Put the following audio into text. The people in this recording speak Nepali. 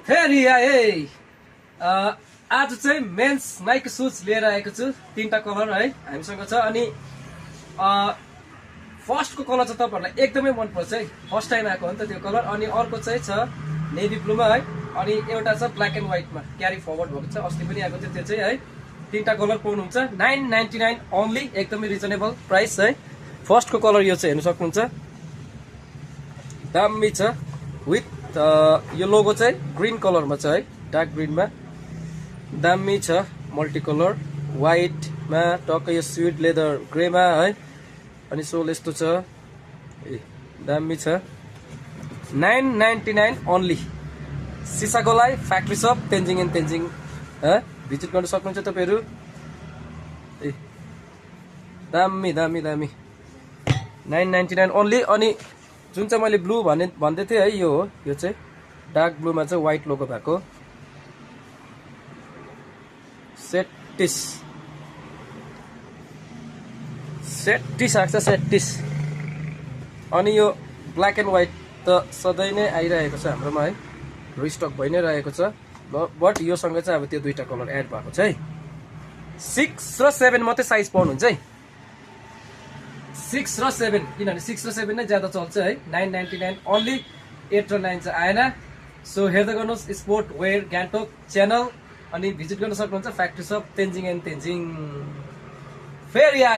फेरि आए आज चाहिँ मेन्स नाइकी सुज लिएर आएको छु। 3टा कलर है हामीसँग छ। अनि फर्स्टको कलर चाहिँ तपाईहरुलाई एकदमै मन पर्छ है, फर्स्ट टाइम आएको हो नि त त्यो कलर। अनि अर्को चाहिँ छ नेभी ब्लूमा है, अनि एउटा छ ब्ल्याक एन्ड व्हाइटमा क्यारी फरवर्ड भएको छ, अस्ति पनि आएको थियो त्यो चाहिँ है। 3टा कलर पाउनुहुन्छ 999 ओन्ली, एकदमै रिजनेबल प्राइस है। फर्स्टको कलर यो चाहिँ हेर्न सक्नुहुन्छ, दामी छ विथ यो लोगो चाहिँ ग्रीन कलरमा छ है, डार्क ग्रीनमा दामी छ। मल्टी कलर व्हाइटमा टक्कै यो स्विट लेदर ग्रेमा है, अनि सोल यस्तो छ, दामी छ। 999 ओन्ली, सिसागोलाई factory shop Tenzing and Tenzing visit गर्न सक्नुहुन्छ तपाईहरु। दामी दामी दामी 999 ओन्ली। अनि जुन चाहिँ मैले ब्लू भन्दै थिएँ है, यो हो, यो चाहिँ डार्क ब्लूमा चाहिँ व्हाइट लोगो भएको सेटिस आएको छ, सेटिस। अनि यो ब्ल्याक एन्ड व्हाइट त सधैँ नै आइरहेको छ हाम्रोमा है, रिस्टक भइ नै रहेको छ, बट योसँग चाहिँ अब त्यो 2टा कलर एड भएको छ है। 6 र 7 मात्रै साइज पाउनुहुन्छ है, 6 र 7, किनभने 6 र 7 नै ज्यादा चल्छ है। 999 ओन्ली, 8 र 9 चाहिँ आएन। सो हेर्दै गर्नुहोस् स्पोर्ट वेयर गान्तोक च्यानल, अनि भिजिट गर्न सक्नुहुन्छ factory shop Tenzing and Tenzing. फेरि